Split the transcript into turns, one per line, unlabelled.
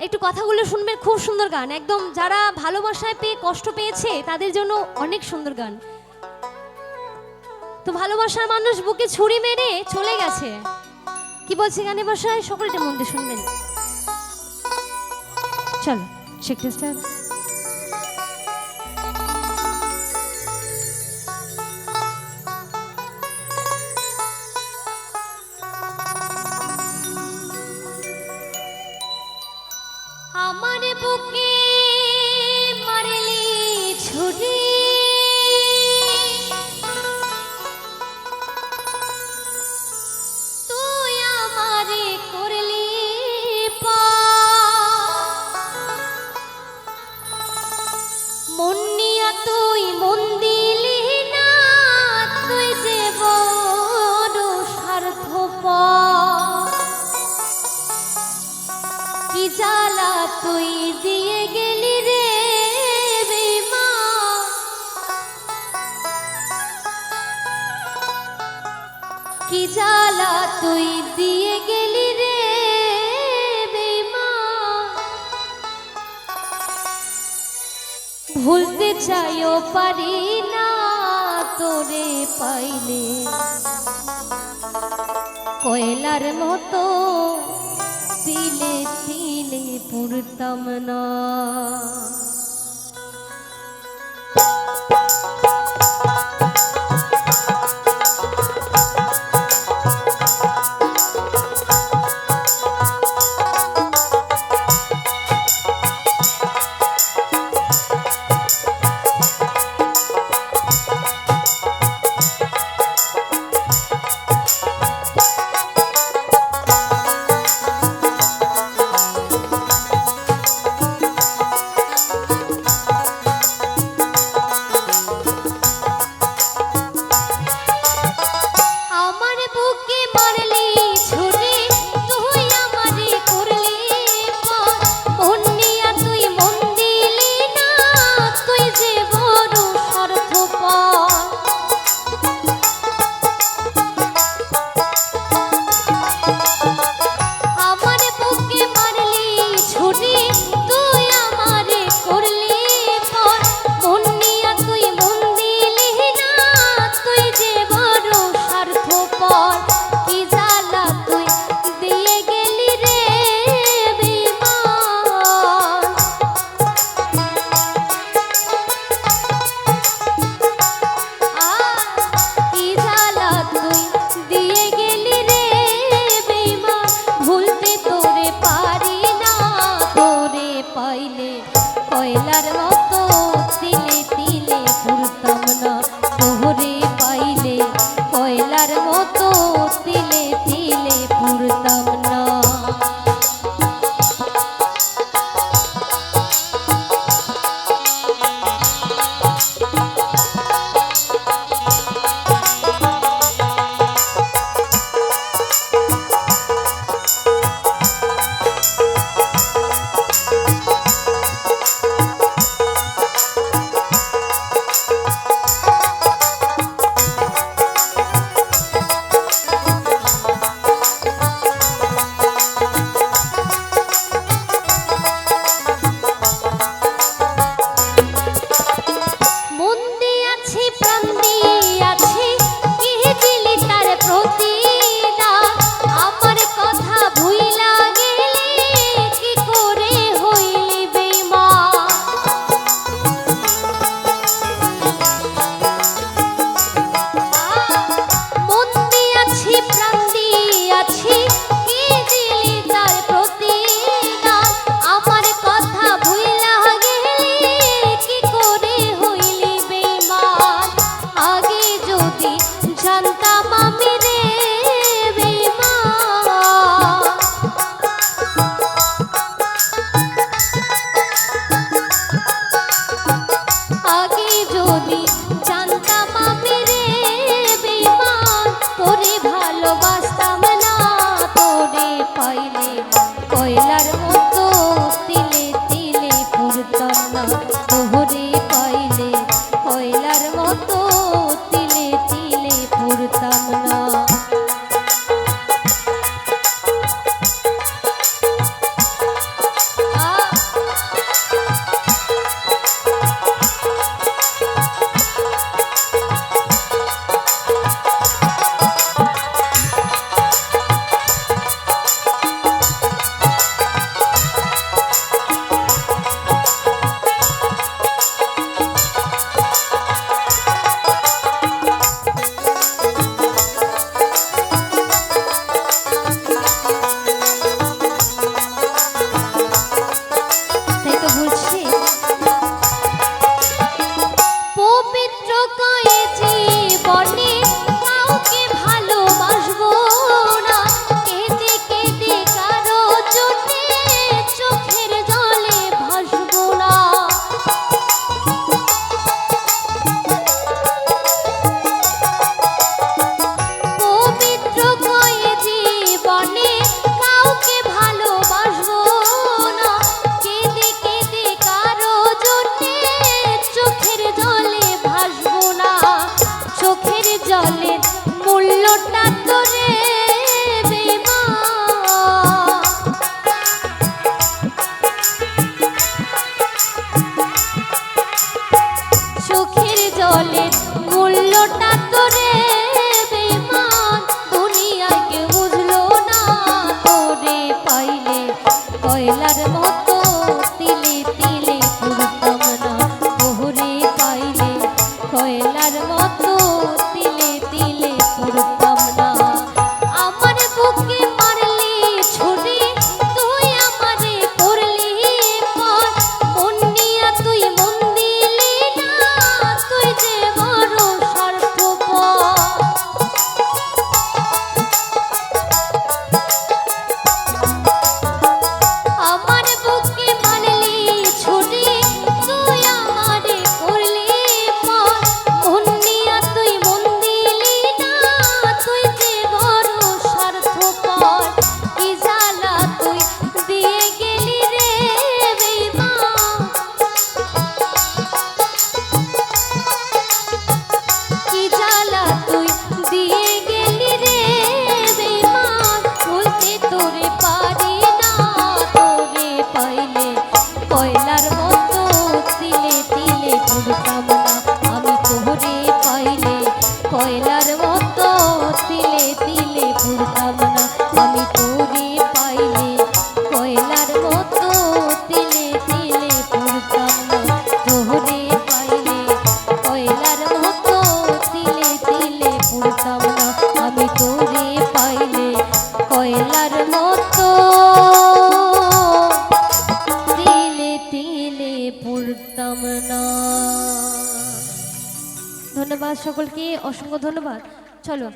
একটু কথাগুলো শুনবেন, খুব সুন্দর গান, একদম যারা ভালোবাসায় পেয়ে কষ্ট পেয়েছে তাদের জন্য অনেক সুন্দর গান। তো ভালোবাসার মানুষ বুকে ছুরি মেরে চলে গেছে, কি বলছে গানে ভাষায়, সকলটা মন দিয়ে শুনবেন। চলো শেখতে স্টার্ট। আমার বুকে মারলি ছুরি, তুই আমারে করলি মন নিয়া, তুই মন দিলি না, তুই যে বড় স্বার্থপর। কি জ্বালা তুই দিয়ে গেলি রে বেঈমান, কি জ্বালা তুই দিয়ে গেলি রে বেঈমান। ভুলতে চাইও পারি না তোরে পাইলে, কয়লার মতো তিলে তিলে পুরতাম না। কয়লার মতো তিলে তিলে পুরতাম না, তোরে পাইলে কয়লার মতো তিলে তিলে পুরতাম না। কয়লার মতো তিলে তিলে পুরতাম না তোরে পাইলে কয়লার মতো তিলে তিলে পুরতাম না আমার বুকে মারলি ছুরি তুই আমারে করলি পর মন নিয়া তুই মন দিলি না তুই যে বড় স্বার্থপর আমার বুকে মারলি ছুরি তুই আমারে করলি পর মন নিয়া তুই মন দিলি না তুই যে বড় স্বার্থপর কি জ্বালা তুই দিয়ে গেলি রে বেঈমান কি জ্বালা তুই দিয়ে গেলি রে বেঈমান ভুলতে তোরে পারি না তোরে পাইলে কয়লার মতো তিলে তিলে পুরতাম না আমি তোরে পাইলে কয়লার মতো তিলে তিলে পুরতাম না আমি তোরে পাইলে কয়লার মতো তিলে তিলে পুরতাম না তোরে পাইলে কয়লার মতো তিলে তিলে পুরতাম না আমি তোরে পাইলে কয়লার মতো তিলে তিলে পুরতাম না। ধন্যবাদ সকলকে, অসংখ্য ধন্যবাদ। চলো।